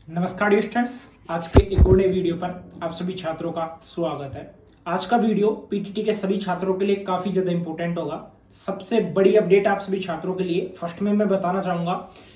नमस्कार स्टूडेंट्स, आज के एक और नए वीडियो पर आप सभी छात्रों का स्वागत है। आज का वीडियो पीटीटी के सभी छात्रों के लिए काफी ज्यादा इंपॉर्टेंट होगा। सबसे बड़ी अपडेट आप सभी छात्रों के लिए फर्स्ट में मैं बताना चाहूंगा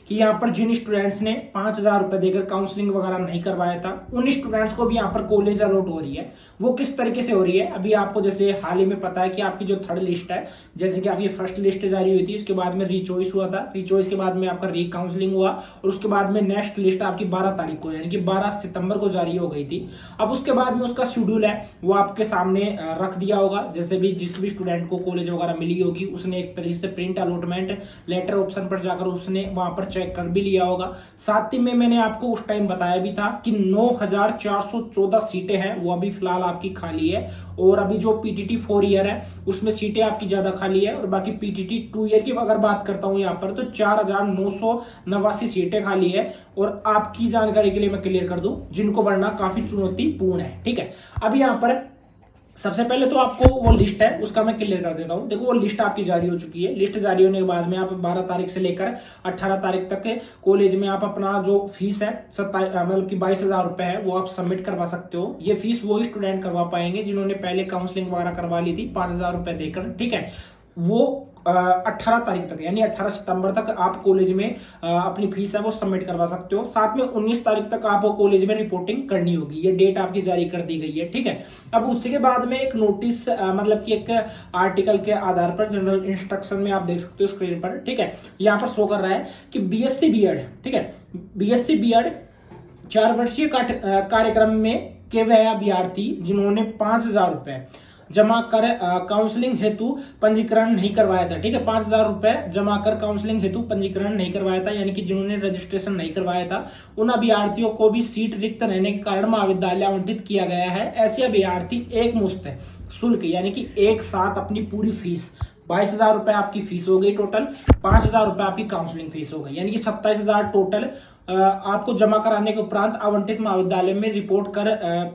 कि यहाँ पर जिन स्टूडेंट्स ने 5,000 रुपए देकर काउंसलिंग वगैरह नहीं करवाया था, उन स्टूडेंट्स को भी यहाँ पर कॉलेज अलॉट हो रही है। वो किस तरीके से हो रही है, अभी आपको जैसे हाल ही में पता है कि आपकी जो थर्ड लिस्ट है, जैसे कि आपकी फर्स्ट लिस्ट जारी हुई थी, उसके बाद में रीचॉइस हुआ था, रीचॉइस के बाद में आपका री काउंसलिंग हुआ और उसके बाद में नेक्स्ट लिस्ट आपकी 12 तारीख को यानी कि 12 सितंबर को जारी हो गई थी। अब उसके बाद में उसका शेड्यूल है वो आपके सामने रख दिया होगा। जैसे भी जिस भी स्टूडेंट को कॉलेज वगैरह मिली होगी, उसने एक तरीके से प्रिंट अलॉटमेंट लेटर ऑप्शन पर जाकर उसने वहां पर चेक कर भी लिया होगा। साथ ही में मैंने आपको उस टाइम बताया भी था कि 9,414 सीटें हैं वो अभी फिलहाल आपकी खाली है, और अभी जो पीटीटी 4 ईयर है उसमें सीटें आपकी ज्यादा खाली है, और बाकी पीटीटी 2 ईयर की अगर बात करता हूं यहाँ पर तो 4,989 सीटें खाली है। और आपकी जानकारी के लिए मैं क्लियर कर दूं, जिनको बढ़ना काफी चुनौतीपूर्ण है। ठीक है, अभी यहाँ पर सबसे पहले तो आपको वो लिस्ट है उसका मैं क्लियर कर देता हूं। देखो, वो लिस्ट आपकी जारी हो चुकी है। लिस्ट जारी होने के बाद में आप 12 तारीख से लेकर 18 तारीख तक के कॉलेज में आप अपना जो फीस है मतलब कि 22,000 रुपए है वो आप सबमिट करवा सकते हो। ये फीस वो स्टूडेंट करवा पाएंगे जिन्होंने पहले काउंसलिंग वगैरह करवा ली थी 5,000 रुपए देकर। ठीक है, वो 18 तारीख तक यानी 18 सितंबर तक आप कॉलेज में अपनी फीस है वो सबमिट करवा सकते हो। साथ में 19 तारीख तक आपको कॉलेज में रिपोर्टिंग करनी होगी, ये डेट आपकी जारी कर दी गई है। ठीक है, अब उसके बाद में एक नोटिस मतलब कि एक आर्टिकल के आधार पर जनरल इंस्ट्रक्शन में आप देख सकते हो स्क्रीन पर। ठीक है, यहाँ पर शो कर रहा है कि बीएससी बीएड, ठीक है, बीएससी बीएड 4 वर्षीय कार्यक्रम में के वह अभ्यर्थी जिन्होंने 5,000 रुपए जमा कर काउंसलिंग हेतु पंजीकरण नहीं करवाया था। ठीक है, 5,000 रुपए जमा कर काउंसलिंग हेतु पंजीकरण नहीं करवाया था, यानी कि जिन्होंने रजिस्ट्रेशन नहीं करवाया था, उन अभ्यर्थियों को भी सीट रिक्त रहने के कारण महाविद्यालय आवंटित किया गया है। ऐसे अभ्यर्थी एक मुश्त शुल्क यानी कि एक साथ अपनी पूरी फीस 22,000 रुपए आपकी फीस हो गई टोटल, 5,000 रुपए आपकी काउंसलिंग फीस हो गई, यानी कि 27,000 टोटल आपको जमा कराने के उपरांत आवंटित महाविद्यालय में रिपोर्ट कर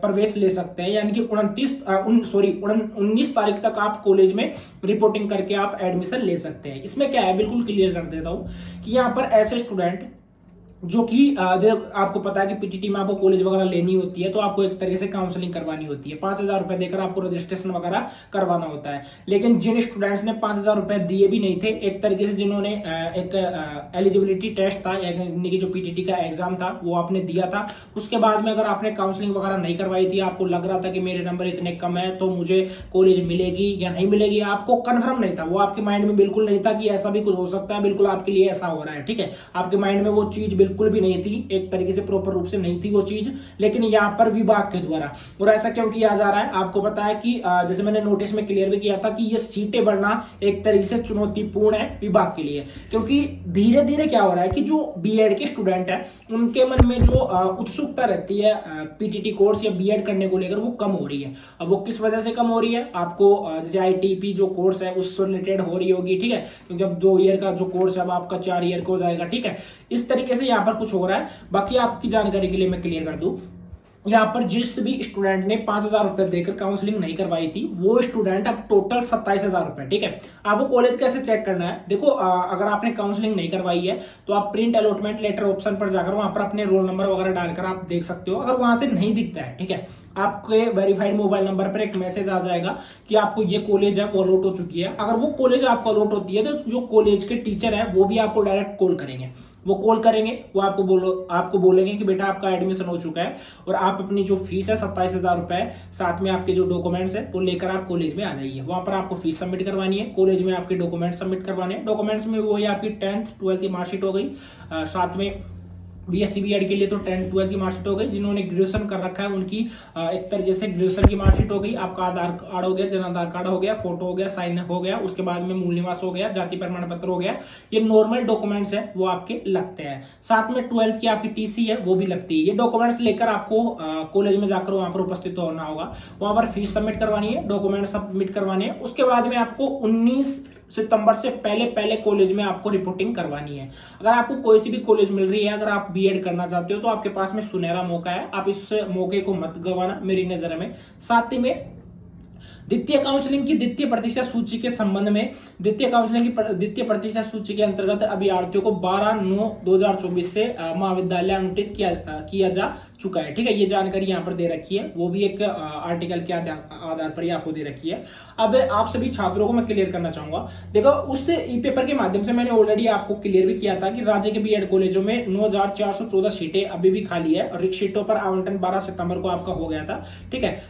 प्रवेश ले सकते हैं। यानी कि 19 तारीख तक आप कॉलेज में रिपोर्टिंग करके आप एडमिशन ले सकते हैं। इसमें क्या है, बिल्कुल क्लियर कर देता हूं कि यहाँ पर ऐसे स्टूडेंट जो कि जब आपको पता है कि पीटीटी में आपको कॉलेज वगैरह लेनी होती है तो आपको एक तरीके से काउंसलिंग करवानी होती है, 5,000 रुपए देकर आपको रजिस्ट्रेशन वगैरह करवाना होता है। लेकिन जिन स्टूडेंट्स ने 5,000 रुपए दिए भी नहीं थे, एक तरीके से जिन्होंने एक एलिजिबिलिटी टेस्ट था यानी कि जो पीटीटी का एग्जाम था वो आपने दिया था, उसके बाद में अगर आपने काउंसलिंग वगैरह नहीं करवाई थी, आपको लग रहा था कि मेरे नंबर इतने कम है तो मुझे कॉलेज मिलेगी या नहीं मिलेगी, आपको कंफर्म नहीं था, वो आपके माइंड में बिल्कुल नहीं था कि ऐसा भी कुछ हो सकता है, बिल्कुल आपके लिए ऐसा हो रहा है। ठीक है, आपके माइंड में वो चीज बिल्कुल भी नहीं थी, एक तरीके से प्रॉपर रूप से नहीं थी वो चीज। लेकिन यहाँ पर विभाग के द्वारा, और ऐसा क्यों किया जा रहा है, आपको पता है कि जैसे मैंने नोटिस में क्लियर भी किया था कि ये सीटें बढ़ना एक तरीके से चुनौतीपूर्ण है विभाग के लिए, क्योंकि धीरे धीरे क्या हो रहा है कि जो बीएड के स्टूडेंट है उनके मन में जो उत्सुकता रहती है पीटीटी कोर्स या बीएड करने को लेकर वो कम हो रही है। अब वो किस वजह से कम हो रही है, आपको जैसे आईटीपी जो कोर्स है उससे रिलेटेड हो रही होगी। ठीक है, क्योंकि अब 2 ईयर का जो कोर्स है अब आपका 4 ईयर का हो जाएगा। ठीक है, इस तरीके से यहाँ पर कुछ हो रहा है। बाकी आपकी जानकारी के लिए मैं क्लियर कर दूं, यहाँ पर जिस भी स्टूडेंट ने 5,000 रुपए देकर काउंसलिंग नहीं करवाई थी वो स्टूडेंट अब टोटल 27,000 रुपए। ठीक है, आपको कॉलेज कैसे चेक करना है, देखो अगर आपने काउंसलिंग नहीं करवाई है तो आप प्रिंट अलॉटमेंट लेटर ऑप्शन पर जाकर वहां पर अपने रोल नंबर वगैरह डालकर आप देख सकते हो। अगर वहां से नहीं दिखता है, ठीक है, आपके वेरीफाइड मोबाइल नंबर पर एक मैसेज आ जाएगा कि आपको ये कॉलेज है वो अलॉट हो चुकी है। अगर वो कॉलेज आपको अलॉट होती है तो जो कॉलेज के टीचर है वो भी आपको डायरेक्ट कॉल करेंगे, वो कॉल करेंगे, वो आपको बोलेंगे कि बेटा आपका एडमिशन हो चुका है और आप अपनी जो फीस है 27,000 रुपए साथ में आपके जो डॉक्यूमेंट्स है वो लेकर आप कॉलेज में आ जाइए। वहां पर आपको फीस सबमिट करवानी है, कॉलेज में आपके डॉक्यूमेंट्स सबमिट करवाने हैं। डॉक्यूमेंट्स में वही आपकी 10th 12th की मार्कशीट हो गई, साथ में बीएससी बीएड के लिए तो 10th 12th की मार्कशीट हो गई, जिन्होंने ग्रेजुएशन कर रखा है उनकी एक तरीके से ग्रेजुएशन की मार्कशीट हो गई, आपका आधार कार्ड हो गया, जन आधार कार्ड हो गया, फोटो हो गया, साइन हो गया, उसके बाद में मूल निवास हो गया, जाति प्रमाण पत्र हो गया। ये नॉर्मल डॉक्यूमेंट्स है वो आपके लगते हैं। साथ में 12th की आपकी टीसी है वो भी लगती है। ये डॉक्यूमेंट्स लेकर आपको कॉलेज में जाकर वहां पर उपस्थित होना होगा, वहां पर फीस सबमिट करवानी है, डॉक्यूमेंट सबमिट करवाने हैं। उसके बाद में आपको 19 सितंबर से पहले पहले कॉलेज में आपको रिपोर्टिंग करवानी है। अगर आपको कोई सी भी कॉलेज मिल रही है, अगर आप बीएड करना चाहते हो तो आपके पास में सुनहरा मौका है, आप इस मौके को मत गवाना मेरी नजर में। साथ ही में द्वितीय काउंसलिंग की द्वितीय प्रतिशत सूची के संबंध में द्वितीय काउंसलिंग की द्वितीय प्रतिशत सूची के अंतर्गत अभ्यर्थियों को 12/9/2024 से महाविद्यालय आवंटित किया जा चुका है। ठीक है, ये जानकारी यहाँ पर दे रखी है, वो भी एक आर्टिकल के आधार पर ही आपको दे रखी है। अब आप सभी छात्रों को मैं क्लियर करना चाहूंगा, देखो उस ई पेपर के माध्यम से मैंने ऑलरेडी आपको क्लियर भी किया था कि राज्य के बीएड कॉलेजों में 9414 सीटें अभी भी खाली है और रिक्त सीटों पर आवंटन 12 सितंबर को आपका हो गया था। ठीक है,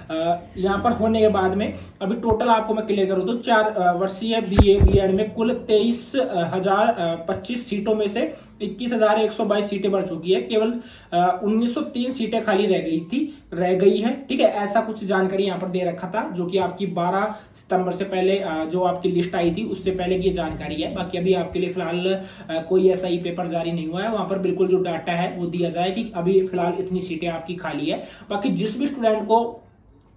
यहाँ पर होने के बाद में अभी टोटल आपको मैं क्लियर करूं तो 4 वर्षीय बीएड में कुल 23,025 सीटों में से 21,122 सीटें भर चुकी है, केवल 1903 सीटें खाली रह गई है। ठीक है, ऐसा कुछ जानकारी यहाँ पर दे रखा था, जो कि आपकी 12 सितंबर से पहले जो आपकी लिस्ट आई थी उससे पहले की जानकारी है। बाकी अभी आपके लिए फिलहाल कोई ऐसा ही पेपर जारी नहीं हुआ है, वहां पर बिल्कुल जो डाटा है वो दिया जाए कि अभी फिलहाल इतनी सीटें आपकी खाली है। बाकी जिस भी स्टूडेंट को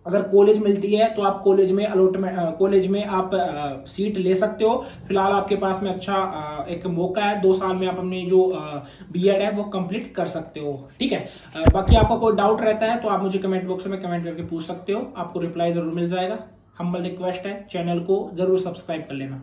अगर कॉलेज मिलती है तो आप कॉलेज में कॉलेज में आप सीट ले सकते हो। फिलहाल आपके पास में अच्छा एक मौका है, 2 साल में आप अपनी जो बीएड है वो कंप्लीट कर सकते हो। ठीक है, बाकी आपका कोई डाउट रहता है तो आप मुझे कमेंट बॉक्स में कमेंट करके पूछ सकते हो, आपको रिप्लाई जरूर मिल जाएगा। हम्बल रिक्वेस्ट है, चैनल को जरूर सब्सक्राइब कर लेना।